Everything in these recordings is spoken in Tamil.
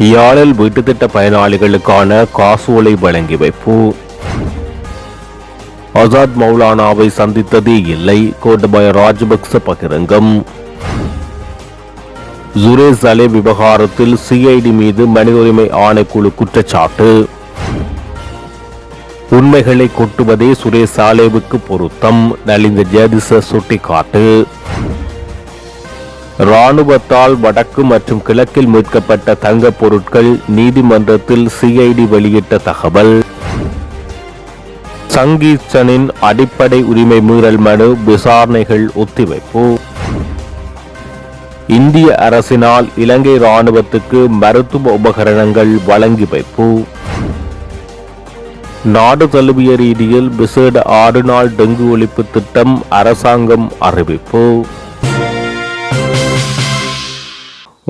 யாழில் வீட்டுத்திட்ட பயனாளிகளுக்கான காசோலை வழங்கி வைப்பு. ஆசாத் மௌலானாவை சந்தித்ததே இல்லை, கோட்டபாய ராஜபக்ச பகிரங்கம். சுரேஷ் அலே விவகாரத்தில் சிஐடி மீது மனித உரிமை ஆணைக்குழு குற்றச்சாட்டு. உண்மைகளை கொட்டுவதே சுரேஷ் அலேவுக்கு பொருத்தம், நலிந்த ஜேதிச சுட்டிக்காட்டு. இராணுவத்தால் வடக்கு மற்றும் கிழக்கில் மீட்கப்பட்ட தங்க பொருட்கள், நீதிமன்றத்தில் சிஐடி வெளியிட்ட தகவல். சங்கீர்சனின் அடிப்படை உரிமை மீறல் மனு விசாரணைகள் ஒத்திவைப்பு. இந்திய அரசினால் இலங்கை இராணுவத்துக்கு மருத்துவ உபகரணங்கள் வழங்கி வைப்பு. நாடு தழுவிய ரீதியில் விசேட 6 நாள் டெங்கு ஒழிப்பு திட்டம் அரசாங்கம் அறிவிப்பு.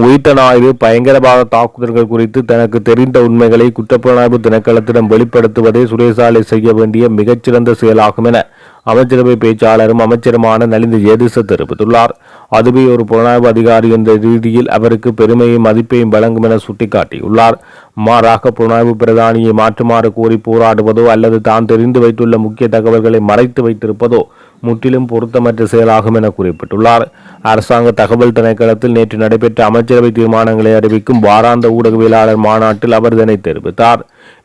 உயிர்த்த ஞாயிறு பயங்கரவாத தாக்குதல்கள் குறித்து தனக்கு தெரிந்த உண்மைகளை குற்றப்புலனாய்வு திணைக்களத்திடம் வெளிப்படுத்துவதே சுரேஷ் அலே செய்ய வேண்டிய மிகச்சிறந்த செயலாகும் என அமைச்சரவை பேச்சாளரும் அமைச்சருமான நலிந்த ஜேதிச தெரிவித்துள்ளார். அதுவே ஒரு புலனாய்வு அதிகாரி என்ற ரீதியில் அவருக்கு பெருமையும் மதிப்பையும் வழங்கும் என சுட்டிக்காட்டியுள்ளார். மாறாக புலனாய்வு பிரதானியை மாற்றுமாறு கோரி போராடுவதோ அல்லது தான் தெரிந்து வைத்துள்ள முக்கிய தகவல்களை மறைத்து வைத்திருப்பதோ முற்றிலும் பொருத்தமற்ற செயலாகும் என குறிப்பிட்டுள்ளார். அரசாங்க தகவல் திணைக்களத்தில் நேற்று நடைபெற்ற அமைச்சரவை தீர்மானங்களை அறிவிக்கும் வாராந்த ஊடகவியலாளர் மாநாட்டில் அவர் இதனை தெரிவித்தார்.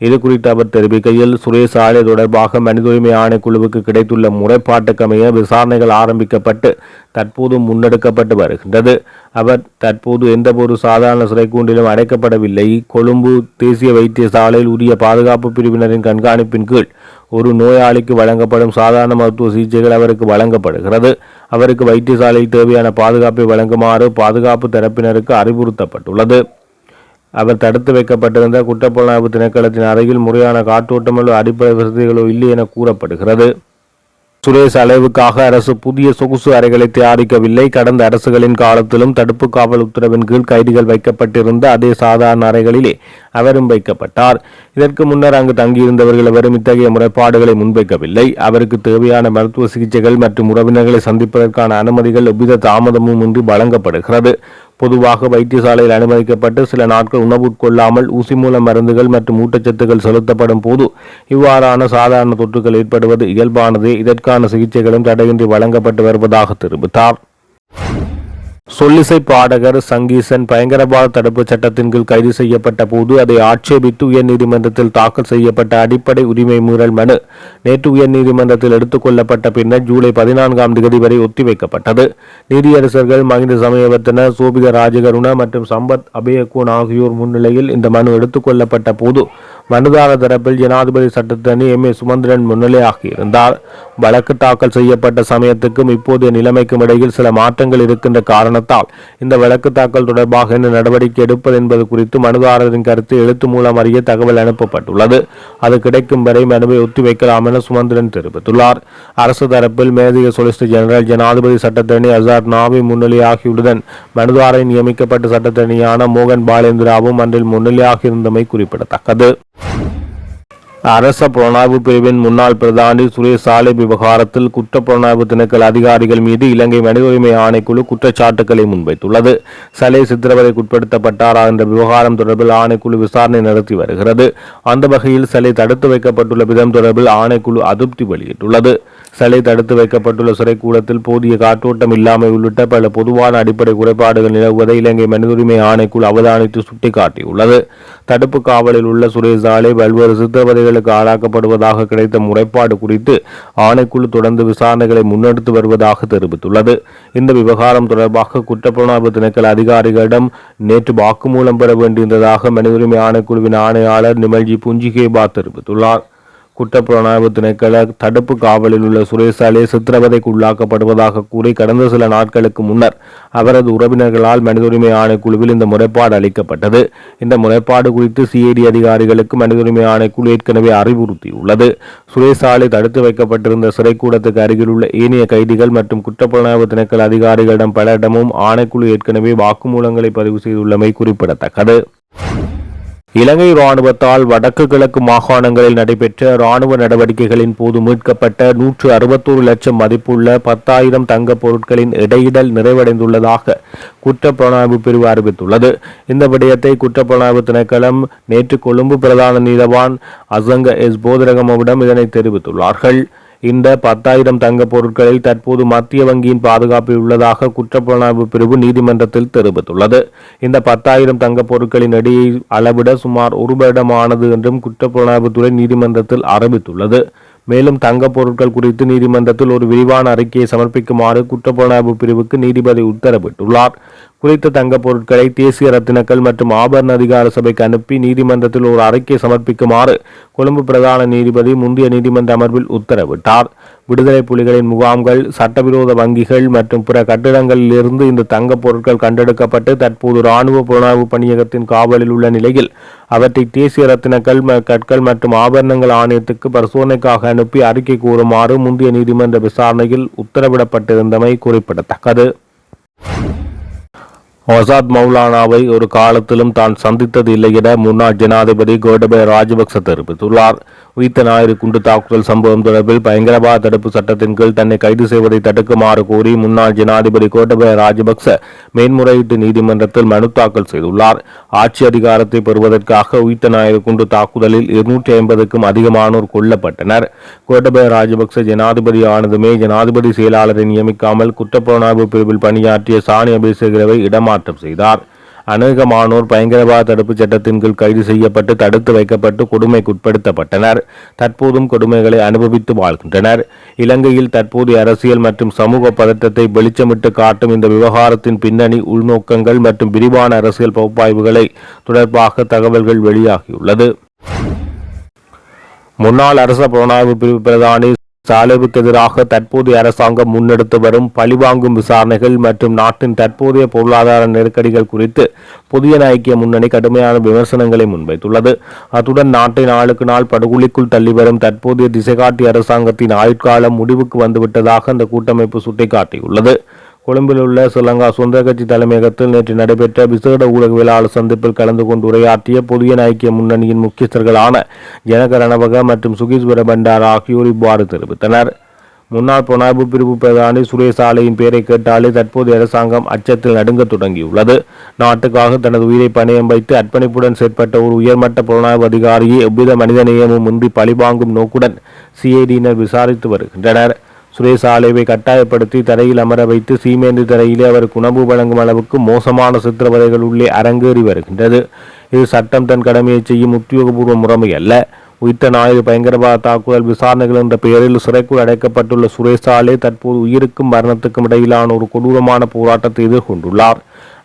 இது குறித்து அவர் தெரிவிக்கையில், சுரேஷ் அலே தொடர்பாக மனித உரிமை ஆணைக்குழுவுக்கு கிடைத்துள்ள முறைப்பாட்டுக்கமைய விசாரணைகள் ஆரம்பிக்கப்பட்டு தற்போது முன்னெடுக்கப்பட்டு வருகின்றது. அவர் தற்போது எந்தவொரு சாதாரண சிறைக்கூண்டிலும் அடைக்கப்படவில்லை. கொழும்பு தேசிய வைத்தியசாலையில் உரிய பாதுகாப்பு பிரிவினரின் கண்காணிப்பின் கீழ் ஒரு நோயாளிக்கு வழங்கப்படும் சாதாரண மருத்துவ சிகிச்சைகள் அவருக்கு வழங்கப்படுகிறது. அவருக்கு வைத்தியசாலையில் தேவையான பாதுகாப்பை வழங்குமாறு பாதுகாப்பு தரப்பினருக்கு அறிவுறுத்தப்பட்டுள்ளது. அவர் தடுத்து வைக்கப்பட்டிருந்த குற்றப்புலனாய்வு திணைக்களத்தின் அருகில் முறையான காற்றோட்டமோ அடிப்படை வசதிகளோ இல்லை என கூறப்படுகிறது. சுரேஷ் அலேவுக்காக அரசு புதிய சொகுசு அறைகளை தயாரிக்கவில்லை. கடந்த அரசுகளின் காலத்திலும் தடுப்பு காவல் உத்தரவின் கீழ் கைதிகள் வைக்கப்பட்டிருந்த அதே சாதாரண அறைகளிலே அவரும் வைக்கப்பட்டார். இதற்கு முன்னர் அங்கு தங்கியிருந்தவர்கள் எவரும் இத்தகைய முறைப்பாடுகளை முன்வைக்கவில்லை. அவருக்கு தேவையான மருத்துவ சிகிச்சைகள் மற்றும் உறவினர்களை சந்திப்பதற்கான அனுமதிகள் எவ்வித தாமதமும் இன்றி வழங்கப்படுகிறது. பொதுவாக வைத்தியசாலையில் அனுமதிக்கப்பட்டு சில நாட்கள் உணவு உட்கொள்ளாமல் ஊசி மூலம் மருந்துகள் மற்றும் ஊட்டச்சத்துக்கள் செலுத்தப்படும் போது இவ்வாறான சாதாரண தொற்றுகள் ஏற்படுவது இயல்பானதே. இதற்கான சிகிச்சைகளும் தடையின்றி வழங்கப்பட்டு வருவதாக தெரிவித்தார். சொல்லிசை பாடகர் சங்கீசன் பயங்கரவாத தடுப்பு சட்டத்தின் கீழ் கைது செய்யப்பட்ட போது அதை ஆட்சேபித்து உயர்நீதிமன்றத்தில் தாக்கல் செய்யப்பட்ட அடிப்படை உரிமை மீறல் மனு நேற்று உயர்நீதிமன்றத்தில் எடுத்துக் கொள்ளப்பட்ட பின்னர் ஜூலை 14ஆம் தேதி வரை ஒத்திவைக்கப்பட்டது. நீதியரசர்கள் மஹிந்த சமயவர்த்தன, சோபித ராஜகருண மற்றும் சம்பத் அபயகோன் ஆகியோர் முன்னிலையில் இந்த மனு எடுத்துக் கொள்ளப்பட்ட போது மனுதாரர் தரப்பில் ஜனாதிபதி சட்டத்தரணி எம் ஏ சுமந்திரன் முன்னிலையாகியிருந்தார். வழக்கு தாக்கல் செய்யப்பட்ட சமயத்துக்கும் இப்போதைய நிலைமைக்கும் இடையில் சில மாற்றங்கள் இருக்கின்ற காரணத்தால் இந்த வழக்கு தாக்கல் தொடர்பாக என்ன நடவடிக்கை எடுப்பது என்பது குறித்து மனுதாரரின் கருத்து எழுத்து மூலம் அறிய தகவல் அனுப்பப்பட்டுள்ளது. அது கிடைக்கும் வரை மனுவை ஒத்திவைக்கலாம் என சுமந்திரன் தெரிவித்துள்ளார். அரசு தரப்பில் மேலதிக சொலிசிட்டர் ஜெனரல், ஜனாதிபதி சட்டத்தரணி அசாத் நாவி முன்னிலையாகியுடன் மனுதாரை நியமிக்கப்பட்ட சட்டத்தரணியான மோகன் பாலேந்திராவும் அன்றில் முன்னிலையாகியிருந்தமை குறிப்பிடத்தக்கது. அரச புலனாய்வு பிரிவின் முன்னாள் பிரதானி சுரேஷ் அலே விவகாரத்தில் குற்றப்புலனாய்வு திணைக்கள அதிகாரிகள் மீது இலங்கை மனித உரிமை ஆணைக்குழு குற்றச்சாட்டுக்களை முன்வைத்துள்ளது. சலே சித்திரவதைக்கு உட்படுத்தப்பட்டாரா என்ற விவகாரம் தொடர்பில் ஆணைக்குழு விசாரணை நடத்தி வருகிறது. அந்த வகையில் சலே தடுத்து வைக்கப்பட்டுள்ள விதம் தொடர்பில் ஆணைக்குழு அதிருப்தி வெளியிட்டுள்ளது. சலே தடுத்து வைக்கப்பட்டுள்ள சிறைக்கூடத்தில் போதிய காற்றோட்டம் இல்லாமை உள்ளிட்ட பல பொதுவான அடிப்படை குறைபாடுகள் நிலவுவதை இலங்கை மனித உரிமை ஆணைக்குழு அவதானித்து சுட்டிக்காட்டியுள்ளது. தடுப்பு காவலில் உள்ள சுரேஷ் அலே பல்வேறு சித்திரவதைகளுக்கு ஆளாக்கப்படுவதாக கிடைத்த முறைப்பாடு குறித்து ஆணைக்குழு தொடர்ந்து விசாரணைகளை முன்னெடுத்து வருவதாக தெரிவித்துள்ளது. இந்த விவகாரம் தொடர்பாக குற்றப்புலனாய்வு திணைக்கள அதிகாரிகளிடம் நேற்று வாக்குமூலம் பெற வேண்டியிருந்ததாக மனித உரிமை ஆணைக்குழுவின் ஆணையாளர் நிமல்ஜி புஞ்சிகேபா தெரிவித்துள்ளார். குற்றப்புலனாய்வு திணைக்கள தடுப்பு காவலில் உள்ள சுரேஷ் அலே சித்திரவதைக்கு உள்ளாக்கப்படுவதாக கூறி கடந்த சில நாட்களுக்கு முன்னர் அவரது உறவினர்களால் மனித உரிமை ஆணைக்குழுவில் இந்த முறைப்பாடு அளிக்கப்பட்டது. இந்த முறைப்பாடு குறித்து சிஐடி அதிகாரிகளுக்கு மனித உரிமை ஆணைக்குழு ஏற்கனவே அறிவுறுத்தியுள்ளது. சுரேஷ் அலே தடுத்து வைக்கப்பட்டிருந்த சிறைக்கூடத்துக்கு அருகில் உள்ள ஏனைய கைதிகள் மற்றும் குற்றப்புலனாய்வு திணைக்கள அதிகாரிகளிடம் பலரிடமும் ஆணைக்குழு ஏற்கனவே வாக்குமூலங்களை பதிவு செய்துள்ளமை குறிப்பிடத்தக்கது. இலங்கை இராணுவத்தால் வடக்கு கிழக்கு மாகாணங்களில் நடைபெற்ற இராணுவ நடவடிக்கைகளின் போது மீட்கப்பட்ட 161 லட்சம் மதிப்புள்ள 10,000 தங்கப் பொருட்களின் இடையிடல் நிறைவடைந்துள்ளதாக குற்றப்புலனாய்வு பிரிவு அறிவித்துள்ளது. இந்த விடயத்தை குற்றப்புலனாய்வு திணைக்களம் நேற்று கொழும்பு பிரதான நீதவான் அசங்க எஸ் போதரகமவிடம் இதனை தெரிவித்துள்ளார்கள். இந்த 10,000 தங்க பொருட்களில் தற்போது மத்திய வங்கியின் பாதுகாப்பில் உள்ளதாக குற்றப்புலனாய்வு பிரிவு நீதிமன்றத்தில் தெரிவித்துள்ளது. இந்த 10,000 தங்க பொருட்களின் எடையை அளவிட சுமார் 1 வருடமானது என்றும் குற்றப்புலனாய்வுத்துறை நீதிமன்றத்தில் அறிவித்துள்ளது. மேலும் தங்க பொருட்கள் குறித்து நீதிமன்றத்தில் ஒரு விரிவான அறிக்கையை சமர்ப்பிக்குமாறு குற்றப்புலனாய்வு பிரிவுக்கு நீதிபதி உத்தரவிட்டுள்ளார். குறித்த தங்க பொருட்களை தேசிய ரத்தினக்கல் மற்றும் ஆபரண அதிகார சபைக்கு அனுப்பி நீதிமன்றத்தில் ஒரு அறிக்கை சமர்ப்பிக்குமாறு கொழும்பு பிரதான நீதிபதி முந்தைய நீதிமன்ற அமர்வில் உத்தரவிட்டார். விடுதலை புலிகளின் முகாம்கள், சட்டவிரோத வங்கிகள் மற்றும் பிற கட்டிடங்களில் இருந்து இந்த தங்க பொருட்கள் கண்டெடுக்கப்பட்டு தற்போது இராணுவ புலனாய்வு பணியகத்தின் காவலில் உள்ள நிலையில் அவற்றை தேசிய ரத்தினக்கல் கற்கள் மற்றும் ஆபரணங்கள் ஆணையத்துக்கு பரிசோதனைக்காக அனுப்பி அறிக்கை கூறுமாறு முந்தைய நீதிமன்ற விசாரணையில் உத்தரவிடப்பட்டிருந்தமை குறிப்பிடத்தக்கது. ஆசாத் மௌலானாவை ஒரு காலத்திலும் தான் சந்தித்தது இல்லை என முன்னாள் ஜனாதிபதி கோட்டபய ராஜபக்ச தெரிவித்துள்ளார். உயிர்த்த ஞாயிறு குண்டு தாக்குதல் சம்பவம் தொடர்பில் பயங்கரவாத தடுப்பு சட்டத்தின் கீழ் தன்னை கைது செய்வதை தடுக்குமாறு கோரி முன்னாள் ஜனாதிபதி கோட்டபய ராஜபக்ச மேன்முறையீட்டு நீதிமன்றத்தில் மனு தாக்கல் செய்துள்ளார். ஆட்சி அதிகாரத்தை பெறுவதற்காக உயிர்த்த ஞாயிறு குண்டு தாக்குதலில் 250க்கும் அதிகமானோர் கொல்லப்பட்டனர். கோட்டபய ராஜபக்ச ஜனாதிபதி ஆனதுமே ஜனாதிபதி செயலாளரை நியமிக்காமல் குற்றப்புலனாய்வு பிரிவில் பணியாற்றிய சாணி அபிஷேகவை இடமாற்றம் செய்தார். அநேகமானோர் பயங்கரவாத தடுப்பு சட்டத்தின் கீழ் கைது செய்யப்பட்டு தடுத்து வைக்கப்பட்டு கொடுமைக்குட்படுத்தப்பட்டனர். தற்போதும் கொடுமைகளை அனுபவித்து வாழ்கின்றனர். இலங்கையில் தற்போதைய அரசியல் மற்றும் சமூக பதற்றத்தை வெளிச்சமிட்டு காட்டும் இந்த விவகாரத்தின் பின்னணி, உள்நோக்கங்கள் மற்றும் விரிவான அரசியல் பகுப்பாய்வுகளை தொடர்பாக தகவல்கள் வெளியாகியுள்ளது. முன்னாள் அரச புலனாய்வு பிரிவு பிரதானி சாலேவுக்கு எதிராக தற்போதைய அரசாங்கம் முன்னெடுத்து வரும் பழிவாங்கும் விசாரணைகள் மற்றும் நாட்டின் தற்போதைய பொருளாதார நெருக்கடிகள் குறித்து புதிய ஐக்கிய முன்னணி கடுமையான விமர்சனங்களை முன்வைத்துள்ளது. அத்துடன் நாட்டை நாளுக்கு நாள் படுகொலிக்குள் தள்ளி வரும் தற்போதைய திசைகாட்டி அரசாங்கத்தின் ஆயுட்காலம் முடிவுக்கு வந்துவிட்டதாக அந்த கூட்டமைப்பு சுட்டிக்காட்டியுள்ளது. கொழும்பில் உள்ள ஸ்ரீலங்கா சுதந்திர கட்சி தலைமையகத்தில் நேற்று நடைபெற்ற விசேட ஊடகவியலாளர் சந்திப்பில் கலந்து கொண்டு உரையாற்றிய புதிய ஐக்கிய முன்னணியின் முக்கியஸ்தர்களான ஜனக ரணவக மற்றும் சுகீஸ்வர பண்டார் ஆகியோர் இவ்வாறு தெரிவித்தனர். முன்னாள் புலனாய்வு பிரிவு பிரதானி சுரேஷ் ஆலையின் பெயரை கேட்டாலே தற்போதைய அரசாங்கம் அச்சத்தில் நடுங்க தொடங்கியுள்ளது. நாட்டுக்காக தனது உயிரை பணயம் வைத்து அர்ப்பணிப்புடன் செயற்பட்ட ஒரு உயர்மட்ட புலனாய்வு அதிகாரியை எவ்வித மனித நேயமும் இன்றி பழிவாங்கும் நோக்குடன் சிஐடியினர் விசாரித்து வருகின்றனர். சுரேஷ் ஆலைவை கட்டாயப்படுத்தி தரையில் அமர வைத்து சீமேந்து தரையிலே அவருக்கு உணவு வழங்கும் அளவுக்கு மோசமான சித்திரவதைகள் உள்ளே அரங்கேறி வருகின்றது. இது சட்டம் தன் கடமையை செய்யும் உத்தியோகபூர்வ முறைமை அல்ல. உயிர்த்த ஞாயிறு பயங்கரவாத தாக்குதல் விசாரணைகள் என்ற பெயரில் சிறைக்குள் அடைக்கப்பட்டுள்ள சுரேஷ் ஆலை தற்போது உயிருக்கும் மரணத்துக்கும் இடையிலான ஒரு கொடூரமான போராட்டத்தை எதிர்கொண்டுள்ளார்.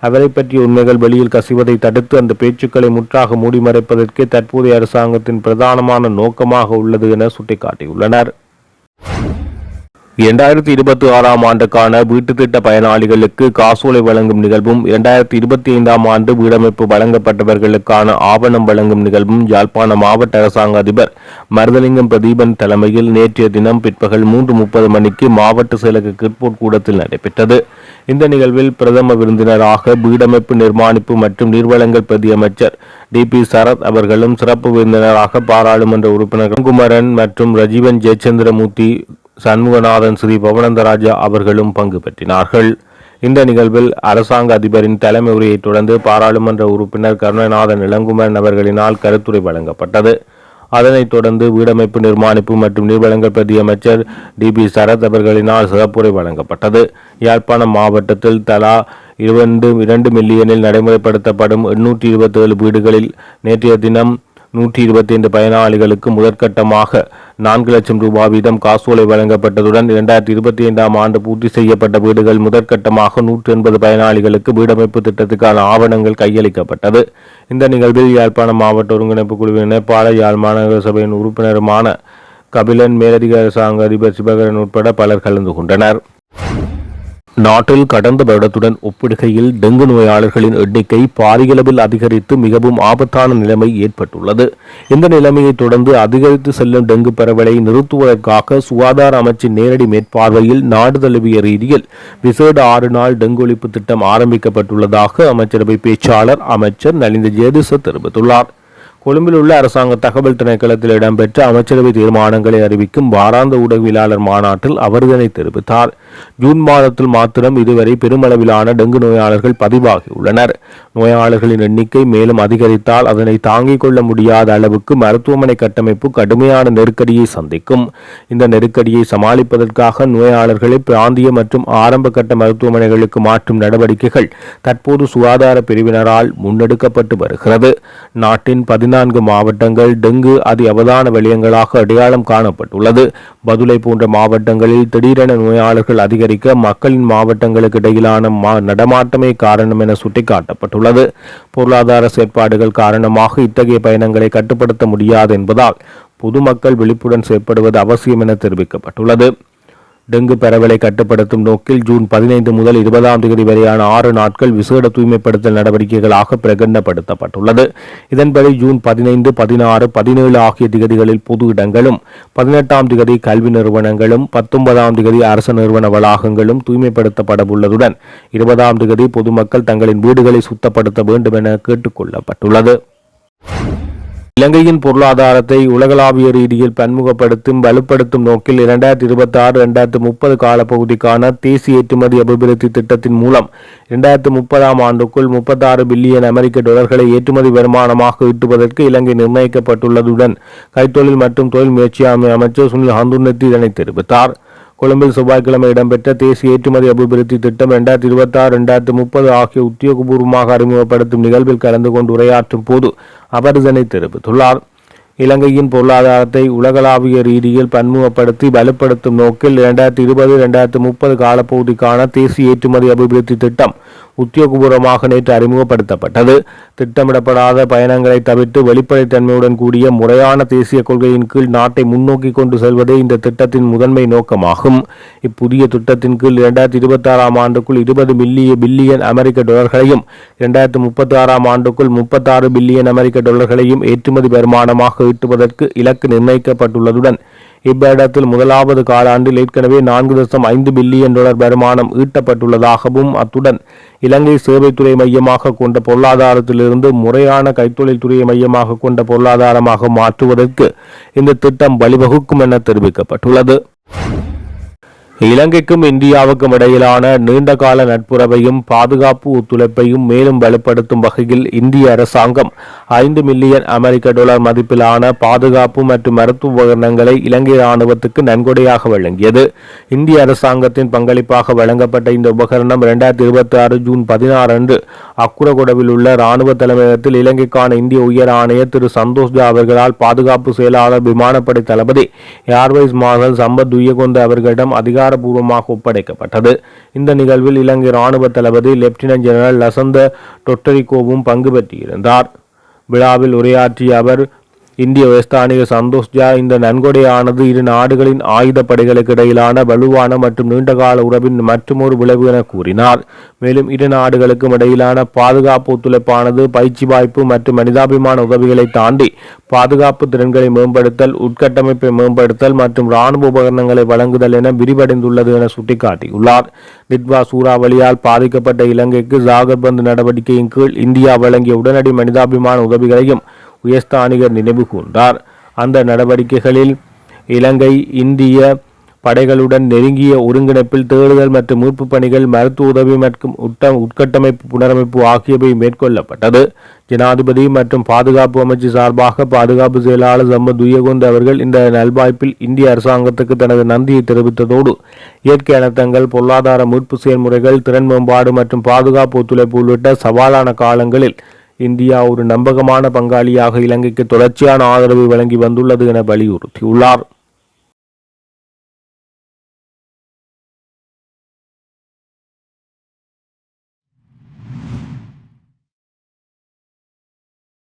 அவரை பற்றிய உண்மைகள் வெளியில் கசிவதை தடுத்து அந்த பேச்சுக்களை முற்றாக மூடி மறைப்பதற்கே தற்போதைய அரசாங்கத்தின் பிரதானமான நோக்கமாக உள்ளது என சுட்டிக்காட்டியுள்ளனர். 2026ஆம் ஆண்டுக்கான வீட்டு திட்ட பயனாளிகளுக்கு காசோலை வழங்கும் நிகழ்வும் 2025ஆம் ஆண்டு வீடமைப்பு வழங்கப்பட்டவர்களுக்கான ஆவணம் வழங்கும் நிகழ்வும் யாழ்ப்பாண மாவட்ட அரசாங்க அதிபர் மருதலிங்கம் பிரதீபன் தலைமையில் நேற்றைய தினம் பிற்பகல் 3:30 மணிக்கு மாவட்ட செயலக கிற்போர்ட் கூடத்தில் நடைபெற்றது. இந்த நிகழ்வில் பிரதம விருந்தினராக வீடமைப்பு, நிர்மாணிப்பு மற்றும் நீர்வளங்கள் பிரதி அமைச்சர் DP சரத் அவர்களும், சிறப்பு விருந்தினராக பாராளுமன்ற உறுப்பினர் குமரன் மற்றும் ரஜீவன் ஜெயச்சந்திரமூர்த்தி, சண்முகநாதன், ஸ்ரீ பவனந்தராஜா அவர்களும் பங்கு பெற்றினார்கள். இந்த நிகழ்வில் அரசாங்க அதிபரின் தலைமை உரையை தொடர்ந்து பாராளுமன்ற உறுப்பினர் கருணாநாதன் இளங்குமரன் அவர்களினால் கருத்துரை வழங்கப்பட்டது. அதனைத் தொடர்ந்து வீடமைப்பு, நிர்மாணிப்பு மற்றும் நீர்வளங்கள் பிரதி அமைச்சர் DP சரத் அவர்களினால் சிறப்புரை வழங்கப்பட்டது. யாழ்ப்பாணம் மாவட்டத்தில் தலா 2 மில்லியனில் நடைமுறைப்படுத்தப்படும் 827 வீடுகளில் நேற்றைய தினம் 125 பயனாளிகளுக்கு முதற்கட்டமாக 4 லட்சம் ரூபாய் வீதம் காசோலை வழங்கப்பட்டதுடன் 2025ஆம் ஆண்டு பூர்த்தி செய்யப்பட்ட வீடுகள் முதற்கட்டமாக 180 பயனாளிகளுக்கு வீடமைப்பு திட்டத்துக்கான ஆவணங்கள் கையளிக்கப்பட்டது. இந்த நிகழ்வில் யாழ்ப்பாணம் மாவட்ட ஒருங்கிணைப்பு குழுவின் இணைப்பாளர், யாழ் மாநகர சபையின் உறுப்பினருமான கபிலன், மேலதிக அரசாங்க அதிபர் சிவகரன் உட்பட பலர் கலந்து கொண்டனர். நாட்டில் கடந்த வருடத்துடன் ஒப்பிடுகையில் டெங்கு நோயாளர்களின் எண்ணிக்கை பாரியளவில் அதிகரித்து மிகவும் ஆபத்தான நிலைமை ஏற்பட்டுள்ளது. இந்த நிலைமையை தொடர்ந்து அதிகரித்து செல்லும் டெங்கு பரவலை நிறுத்துவதற்காக சுகாதார அமைச்சின் நேரடி மேற்பார்வையில் நாடு தழுவிய ரீதியில் விசேட 6 நாள் டெங்கு ஒழிப்பு திட்டம் ஆரம்பிக்கப்பட்டுள்ளதாக அமைச்சரவை பேச்சாளர் அமைச்சர் நலிந்த ஜேதிச தெரிவித்துள்ளார். கொழும்பில் உள்ள அரசாங்க தகவல் திணைக்களத்தில் இடம்பெற்ற அமைச்சரவை தீர்மானங்களை அறிவிக்கும் வாராந்த ஊடகவியலாளர் மாநாட்டில் அவர் இதனை தெரிவித்தார். ஜூன் மாதத்தில் மாத்திரம் இதுவரை பெருமளவிலான டெங்கு நோயாளர்கள் பதிவாகியுள்ளனர். நோயாளர்களின் எண்ணிக்கை மேலும் அதிகரித்தால் அதனை தாங்கிக் கொள்ள முடியாத அளவுக்கு மருத்துவமனை கட்டமைப்பு கடுமையான நெருக்கடியை சந்திக்கும். இந்த நெருக்கடியை சமாளிப்பதற்காக நோயாளர்களை பிராந்திய மற்றும் ஆரம்ப கட்ட மருத்துவமனைகளுக்கு மாற்றும் நடவடிக்கைகள் தற்போது சுகாதார பிரிவினரால் முன்னெடுக்கப்பட்டு வருகிறது. நாட்டின் 14 மாவட்டங்கள் டெங்கு அதி அவதான வலயங்களாக அடையாளம் காணப்பட்டுள்ளது. பதுளை போன்ற மாவட்டங்களில் திடீரென நோயாளர்கள் அதிகரிக்க மக்களின் மாவட்டங்களுக்கு இடையிலான நடமாட்டமே காரணம் என சுட்டிக்காட்டப்பட்டுள்ளது. பொருளாதார செயற்பாடுகள் காரணமாக இத்தகைய பயணங்களை கட்டுப்படுத்த முடியாது என்பதால் பொதுமக்கள் விழிப்புடன் செயற்படுவது அவசியம் என தெரிவிக்கப்பட்டுள்ளது. டெங்கு பரவலை கட்டுப்படுத்தும் நோக்கில் ஜூன் 15 முதல் 20ஆம் தேதி வரையான 6 நாட்கள் விசேட தூய்மைப்படுத்தல் நடவடிக்கைகளாக பிரகடனப்படுத்தப்பட்டுள்ளது. இதன்படி ஜூன் 15, 16, 17 ஆகிய திகதிகளில் பொது இடங்களும், 18ஆம் திகதி கல்வி நிறுவனங்களும், 19ஆம் திகதி அரசு நிறுவன வளாகங்களும் தூய்மைப்படுத்தப்பட உள்ளதுடன் 20ஆம் திகதி பொதுமக்கள் தங்களின் வீடுகளை சுத்தப்படுத்த வேண்டும் என கேட்டுக் கொள்ளப்பட்டுள்ளது. இலங்கையின் பொருளாதாரத்தை உலகளாவிய ரீதியில் பன்முகப்படுத்தும் வலுப்படுத்தும் நோக்கில் 2026-2030 காலப்பகுதிக்கான தேசிய ஏற்றுமதி அபிவிருத்தி திட்டத்தின் மூலம் 2030ஆம் ஆண்டுக்குள் 36 பில்லியன் அமெரிக்க டாலர்களை ஏற்றுமதி வருமானமாக ஈட்டுவதற்கு இலங்கை நிர்ணயிக்கப்பட்டுள்ளதுடன் கைத்தொழில் மற்றும் தொழில் முயற்சி அமைச்சர் சுனில் ஹந்துன்னத்தி இதனை தெரிவித்தார். கொழும்பில் செவ்வாய்க்கிழமை இடம்பெற்ற தேசிய ஏற்றுமதி அபிவிருத்தி திட்டம் 2026-2030 ஆகிய உத்தியோகபூர்வமாக அறிமுகப்படுத்தும் நிகழ்வில் கலந்து கொண்டு உரையாற்றும் போது அவர் இதனை தெரிவித்துள்ளார். இலங்கையின் பொருளாதாரத்தை உலகளாவிய ரீதியில் பன்முகப்படுத்தி வலுப்படுத்தும் நோக்கில் 2020-2030 காலப்பகுதிக்கான தேசிய ஏற்றுமதி அபிவிருத்தி திட்டம் உத்தியோகபூர்வமாக நேற்று அறிமுகப்படுத்தப்பட்டது. திட்டமிடப்படாத பயணங்களை தவிர்த்து வெளிப்படைத்தன்மையுடன் கூடிய முறையான தேசிய கொள்கையின் கீழ் நாட்டை முன்னோக்கி கொண்டு செல்வதே இந்த திட்டத்தின் முதன்மை நோக்கமாகும். இப்புதிய திட்டத்தின் கீழ் 2026ஆம் ஆண்டுக்குள் 20 பில்லியன் அமெரிக்க டாலர்களையும் 2036ஆம் ஆண்டுக்குள் 36 பில்லியன் அமெரிக்க டாலர்களையும் ஏற்றுமதி வருமானமாக ஈட்டுவதற்கு இலக்கு நிர்ணயிக்கப்பட்டுள்ளதுடன் இவ்விடத்தில் முதலாவது காலாண்டில் ஏற்கனவே 4.5 பில்லியன் டாலர் வருமானம் ஈட்டப்பட்டுள்ளதாகவும் அத்துடன் இலங்கை சேவைத்துறை மையமாக கொண்ட பொருளாதாரத்திலிருந்து முறையான கைத்தொழில் துறையை மையமாக கொண்ட பொருளாதாரமாக மாற்றுவதற்கு இந்த திட்டம் வழிவகுக்கும் என தெரிவிக்கப்பட்டுள்ளது. இலங்கைக்கும் இந்தியாவுக்கும் இடையிலான நீண்டகால நட்புறவையும் பாதுகாப்பு ஒத்துழைப்பையும் மேலும் வலுப்படுத்தும் வகையில் இந்திய அரசாங்கம் 5 மில்லியன் அமெரிக்க டாலர் மதிப்பிலான பாதுகாப்பு மற்றும் மருத்துவ உபகரணங்களை இலங்கை இராணுவத்துக்கு நன்கொடையாக வழங்கியது. இந்திய அரசாங்கத்தின் பங்களிப்பாக வழங்கப்பட்ட இந்த உபகரணம் 2026 ஜூன் 16 அன்று அக்குரகொடவில் உள்ள இராணுவ தலைமையகத்தில் இலங்கைக்கான இந்திய உயர் ஆணையர் திரு சந்தோஷ் ஜா அவர்களால் பாதுகாப்பு செயலாளர் விமானப்படை தளபதி ஏர்வைஸ் மார்ஷல் சம்பத் துய்யகொண்ட அவர்களிடம் அதிகாரப்பூர்வமாக ஒப்படைக்கப்பட்டது. இந்த நிகழ்வில் இலங்கை இராணுவ தளபதி லெப்டினன்ட் ஜெனரல் லசந்த டொட்டரிகோவும் பங்கு பெற்றிருந்தார். விழாவில் உரையாற்றிய அவர், இந்திய உயர்ஸ்தானிக சந்தோஷ் ஜா இந்த நன்கொடையானது இரு நாடுகளின் ஆயுத படைகளுக்கு இடையிலான வலுவான மற்றும் நீண்டகால உறவின் மற்றொரு விளைவு என கூறினார். மேலும் இரு நாடுகளுக்கும் இடையிலான பாதுகாப்பு ஒத்துழைப்பானது பயிற்சி வாய்ப்பு மற்றும் மனிதாபிமான உதவிகளை தாண்டி பாதுகாப்பு திறன்களை மேம்படுத்தல், உட்கட்டமைப்பை மேம்படுத்தல் மற்றும் இராணுவ உபகரணங்களை வழங்குதல் என விரிவடைந்துள்ளது என சுட்டிக்காட்டியுள்ளார். நிட்வா சூறாவளியால் பாதிக்கப்பட்ட இலங்கைக்கு ஜாகர்பந்து நடவடிக்கையின் கீழ் இந்தியா வழங்கிய உடனடி மனிதாபிமான உதவிகளையும் உயர்ஸ்தானிகர் நினைவு கூர்ந்தார். அந்த நடவடிக்கைகளில் இலங்கை இந்திய படைகளுடன் நெருங்கிய ஒருங்கிணைப்பில் தேடுதல் மற்றும் மீட்பு பணிகள், மருத்துவ உதவி மற்றும் உட்கட்டமைப்பு புனரமைப்பு ஆகியவை மேற்கொள்ளப்பட்டது. ஜனாதிபதி மற்றும் பாதுகாப்பு அமைச்சு சார்பாக பாதுகாப்பு செயலாளர் சம்பத் துய்யகொண்ட அவர்கள் இந்த நல்வாய்ப்பில் இந்திய அரசாங்கத்துக்கு தனது நன்றியை தெரிவித்ததோடு இயற்கை அனர்த்தங்கள், பொருளாதார மீட்பு செயல்முறைகள், திறன் மேம்பாடு மற்றும் பாதுகாப்பு ஒத்துழைப்பு உள்ளிட்ட சவாலான காலங்களில் இந்தியா ஒரு நம்பகமான பங்காளியாக இலங்கைக்கு தொடர்ச்சியான ஆதரவை வழங்கி வந்துள்ளது என வலியுறுத்தியுள்ளார்.